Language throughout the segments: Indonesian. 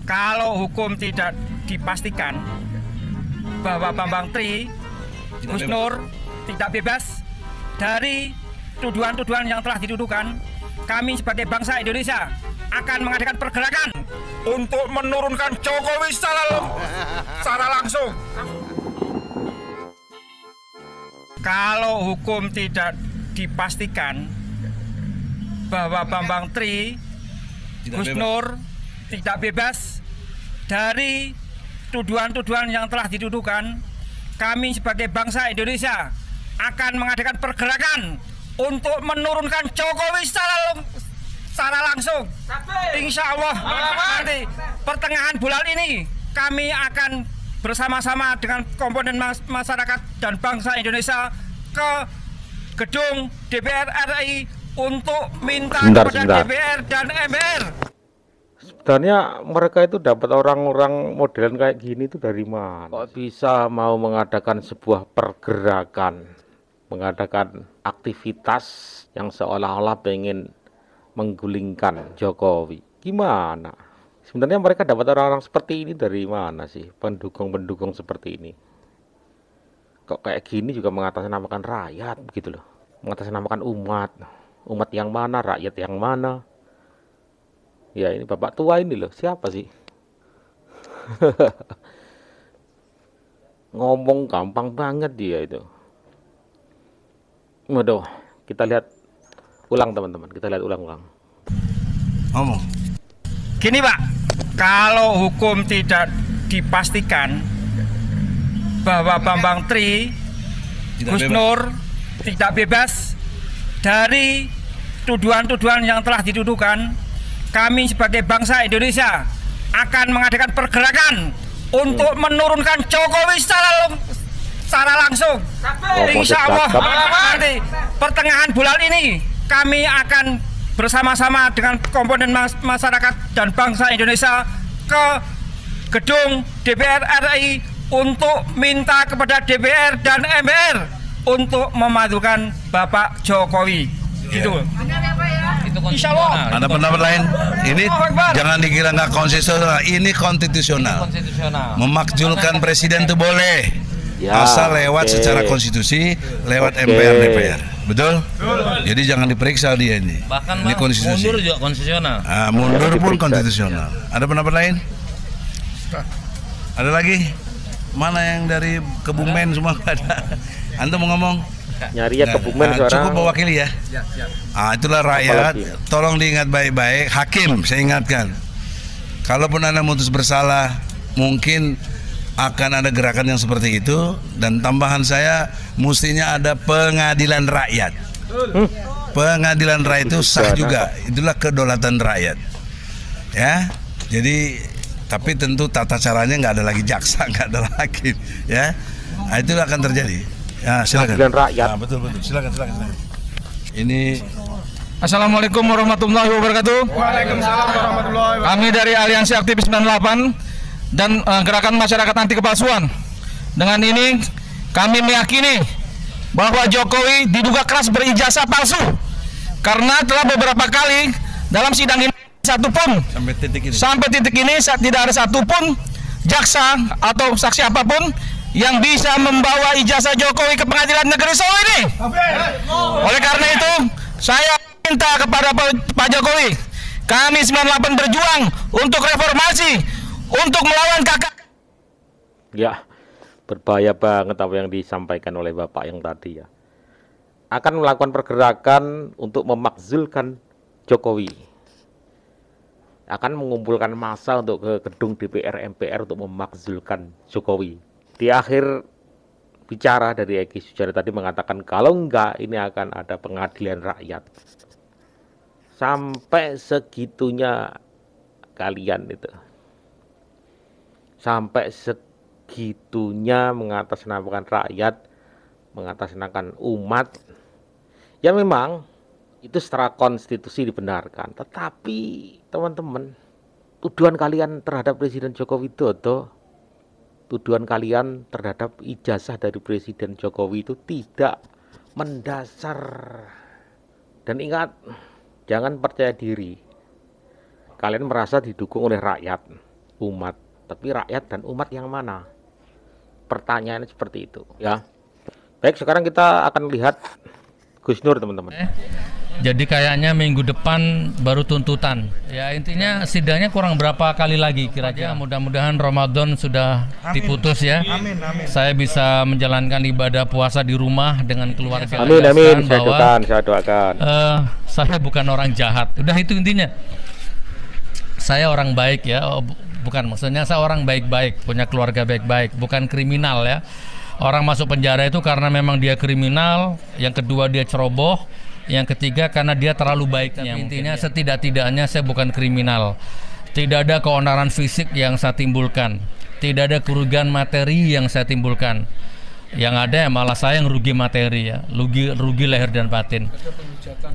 Kalau hukum tidak dipastikan bahwa Bambang Tri Gus Nur tidak bebas dari tuduhan-tuduhan yang telah dituduhkan, kami sebagai bangsa Indonesia akan mengadakan pergerakan untuk menurunkan Jokowi secara langsung. Kalau hukum tidak dipastikan bahwa Bambang Tri Gus Nur tidak bebas dari tuduhan-tuduhan yang telah dituduhkan, kami sebagai bangsa Indonesia akan mengadakan pergerakan untuk menurunkan Jokowi secara langsung. Insya Allah nanti pertengahan bulan ini kami akan bersama-sama dengan komponen masyarakat dan bangsa Indonesia ke gedung DPR RI untuk minta kepada DPR dan MPR. Sebenarnya mereka itu dapat orang-orang modelan kayak gini itu dari mana? Kok bisa mau mengadakan sebuah pergerakan, mengadakan aktivitas yang seolah-olah pengen menggulingkan Jokowi? Gimana? Sebenarnya mereka dapat orang-orang seperti ini dari mana sih? Pendukung-pendukung seperti ini. Kok kayak gini juga mengatasnamakan rakyat begitu loh. Mengatasnamakan umat. Umat yang mana, rakyat yang mana? Ya ini bapak tua ini loh, siapa sih? Ngomong gampang banget dia itu. Waduh, kita lihat ulang teman-teman, kita lihat ulang-ulang. Ngomong. Gini Pak, kalau hukum tidak dipastikan bahwa Bambang Tri Gus Nur tidak bebas dari tuduhan-tuduhan yang telah dituduhkan, kami sebagai bangsa Indonesia akan mengadakan pergerakan untuk menurunkan Jokowi secara langsung. Insya Allah nanti pertengahan bulan ini kami akan bersama-sama dengan komponen masyarakat dan bangsa Indonesia ke gedung DPR RI untuk minta kepada DPR dan MPR untuk memajukan Bapak Jokowi. Gitu. Insya Allah. Ada pendapat lain? Ini jangan dikira nggak konstitusional. Ini konstitusional. Memakzulkan presiden itu boleh, asal lewat secara konstitusi, lewat MPR DPR. Betul? Jadi jangan diperiksa dia ini. Bahkan ini konstitusi. Mundur juga konstitusional. Mundur pun konstitusional. Ada pendapat lain? Ada lagi? Mana yang dari Kebumen semua ada? Antum mau ngomong? Nyari ya Kebumen sekarang. Cukup mewakili ya. Itulah rakyat. Tolong diingat baik-baik. Hakim, saya ingatkan. Kalaupun Anda mutus bersalah, mungkin akan ada gerakan yang seperti itu. Dan tambahan saya, mestinya ada pengadilan rakyat. Pengadilan rakyat itu sah juga. Itulah kedaulatan rakyat. Ya, jadi tapi tentu tata caranya nggak ada lagi jaksa, nggak ada lagi. Ya, itu akan terjadi. Ya, silakan. Rakyat. Betul. Silakan. Ini Assalamualaikum warahmatullahi wabarakatuh. Waalaikumsalam warahmatullahi wabarakatuh. Kami dari Aliansi Aktivis 98 dan Gerakan Masyarakat Anti Kepalsuan. Dengan ini kami meyakini bahwa Jokowi diduga keras berijazah palsu karena telah beberapa kali dalam sidang ini sampai titik ini tidak ada satupun jaksa atau saksi apapun yang bisa membawa ijazah Jokowi ke Pengadilan Negeri Solo ini. Oleh karena itu, saya minta kepada Pak Jokowi, kami 98 berjuang untuk reformasi, untuk melawan kakak. Ya, berbahaya banget apa yang disampaikan oleh Bapak yang tadi ya. Akan melakukan pergerakan untuk memakzulkan Jokowi. Akan mengumpulkan massa untuk ke gedung DPR MPR untuk memakzulkan Jokowi. Di akhir bicara dari Egy Sujana tadi mengatakan kalau enggak ini akan ada pengadilan rakyat. Sampai segitunya kalian itu. Sampai segitunya mengatasnamakan rakyat, mengatasnamakan umat. Ya memang itu secara konstitusi dibenarkan. Tetapi teman-teman, tuduhan kalian terhadap Presiden Joko Widodo, tuduhan kalian terhadap ijazah dari Presiden Jokowi itu tidak mendasar. Dan ingat, jangan percaya diri. Kalian merasa didukung oleh rakyat. umat, tapi rakyat dan umat yang mana? Pertanyaannya seperti itu ya. Baik, sekarang kita akan lihat Gus Nur, teman-teman. Jadi kayaknya minggu depan baru tuntutan. Ya intinya sidangnya kurang berapa kali lagi kira-kira. Mudah-mudahan Ramadan sudah diputus ya. Amin, amin. Saya bisa menjalankan ibadah puasa di rumah dengan keluarga. Amin, amin. Saya doakan. Saya bukan orang jahat. Udah itu intinya. Saya orang baik ya. Bukan, maksudnya saya orang baik-baik, punya keluarga baik-baik, bukan kriminal ya. Orang masuk penjara itu karena memang dia kriminal, yang kedua dia ceroboh, yang ketiga karena dia terlalu baiknya. Intinya setidak-tidaknya saya bukan kriminal. Tidak ada keonaran fisik yang saya timbulkan. Tidak ada kerugian materi yang saya timbulkan. Yang ada ya malah saya yang rugi materi ya, rugi lahir dan batin. Ada penghujatan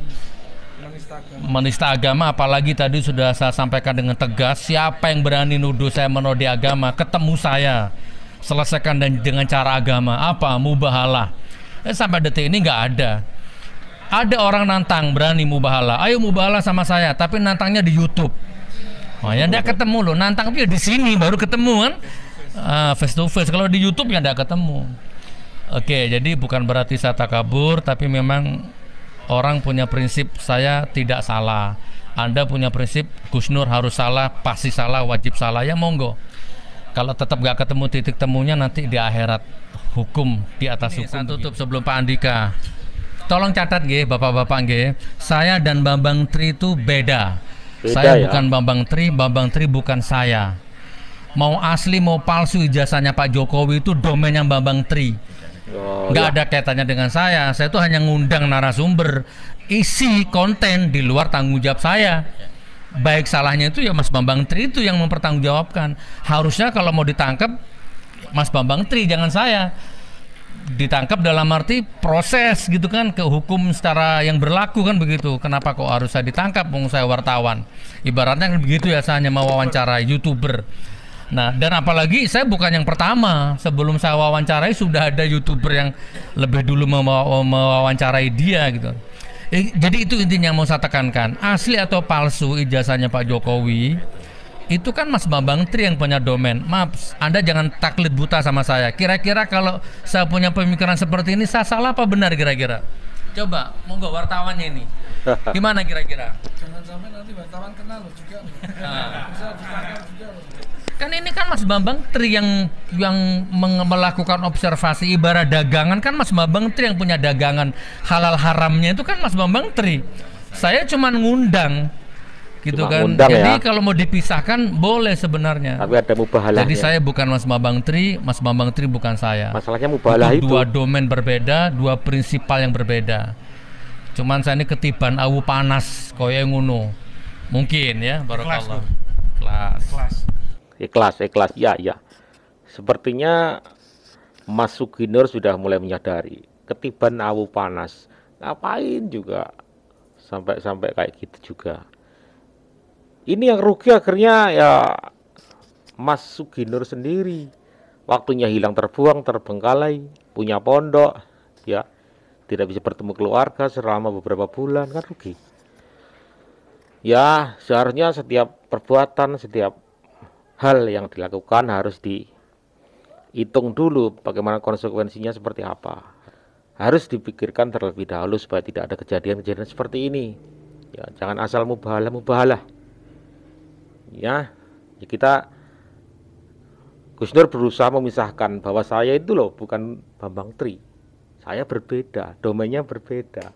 menista agama, apalagi tadi sudah saya sampaikan dengan tegas, siapa yang berani nuduh saya menodai agama, ketemu saya, selesaikan dengan cara agama. Apa? Mubahalah. Sampai detik ini nggak ada. Ada orang nantang berani mubahalah, ayo mubahalah sama saya, tapi nantangnya di YouTube. Oh ya nggak ketemu loh, nantang tapi di sini baru ketemu kan, face to face. Kalau di YouTube ya nggak ketemu. Oke, jadi bukan berarti saya takabur, tapi memang orang punya prinsip saya tidak salah. Anda punya prinsip Gus Nur harus salah, pasti salah, wajib salah, ya monggo. Kalau tetap nggak ketemu titik temunya nanti di akhirat, hukum di atas hukum. Saya tutup sebelum Pak Andika. Tolong catat nggih, Bapak-bapak nggih. Saya dan Bambang Tri itu beda. Saya ya? Bukan Bambang Tri bukan saya. Mau asli mau palsu ijazahnya Pak Jokowi itu domainnya Bambang Tri. Nggak ada kaitannya dengan saya. Saya itu hanya ngundang narasumber. Isi konten di luar tanggung jawab saya. Baik salahnya itu ya Mas Bambang Tri itu yang mempertanggungjawabkan. Harusnya kalau mau ditangkap Mas Bambang Tri, jangan saya. Ditangkap dalam arti proses gitu kan, ke hukum secara yang berlaku kan begitu. Kenapa kok harus saya ditangkap? Wong saya wartawan. Ibaratnya kan begitu ya, saya hanya mewawancara YouTuber. Nah, dan apalagi saya bukan yang pertama. Sebelum saya wawancarai sudah ada YouTuber yang lebih dulu mewawancarai dia gitu. Jadi itu intinya yang mau saya tekankan. Asli atau palsu ijazahnya Pak Jokowi, itu kan Mas Bambang Tri yang punya domain. Maaf, Anda jangan taklid buta sama saya. Kira-kira kalau saya punya pemikiran seperti ini, saya salah apa benar kira-kira? Coba, monggo wartawannya ini. Gimana kira-kira? Jangan sampai nanti wartawan kenal juga. Bisa ditangkap juga. Kan ini kan Mas Bambang Tri yang melakukan observasi ibarat dagangan, kan Mas Bambang Tri yang punya dagangan halal haramnya itu kan Mas Bambang Tri. Saya cuma ngundang gitu kan. Jadi ya, kalau mau dipisahkan boleh sebenarnya. Tapi ada mubahalahnya. Jadi saya bukan Mas Bambang Tri, Mas Bambang Tri bukan saya. Masalahnya mubahalah itu dua domain berbeda, dua prinsipal yang berbeda. Cuman saya ini ketiban awu panas koyo ngono. Mungkin ya, barakallah. Ikhlas. Ya. Sepertinya Mas Suginur sudah mulai menyadari ketiban awu panas. Ngapain juga sampai kayak gitu juga. Ini yang rugi akhirnya ya Mas Suginur sendiri. Waktunya hilang terbuang, terbengkalai, punya pondok, ya tidak bisa bertemu keluarga selama beberapa bulan, kan rugi. Ya seharusnya setiap perbuatan, setiap hal yang dilakukan harus dihitung dulu bagaimana konsekuensinya seperti apa. Harus dipikirkan terlebih dahulu supaya tidak ada kejadian-kejadian seperti ini. Ya jangan asal mubahalah. Ya kita Gus Nur berusaha memisahkan bahwa saya itu loh bukan Bambang Tri, saya berbeda, domainnya berbeda.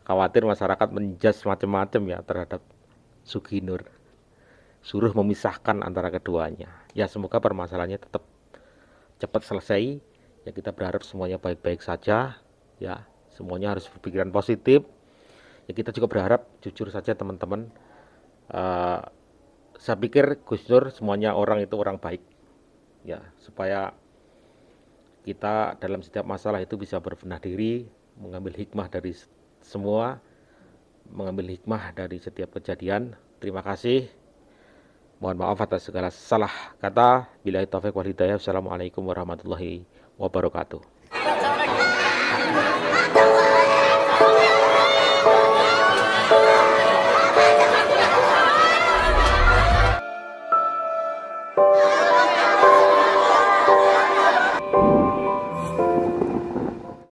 Khawatir masyarakat menjudge macam-macam ya terhadap Suginur, suruh memisahkan antara keduanya. Ya semoga permasalahannya tetap cepat selesai. Ya kita berharap semuanya baik-baik saja. Ya semuanya harus berpikiran positif. Ya kita juga berharap jujur saja teman-teman. Saya pikir Gus Nur semuanya orang itu orang baik ya, supaya kita dalam setiap masalah itu bisa berbenah diri, mengambil hikmah dari semua, mengambil hikmah dari setiap kejadian. Terima kasih, mohon maaf atas segala salah kata. Billahi taufiq wal hidayah. Assalamualaikum warahmatullahi wabarakatuh.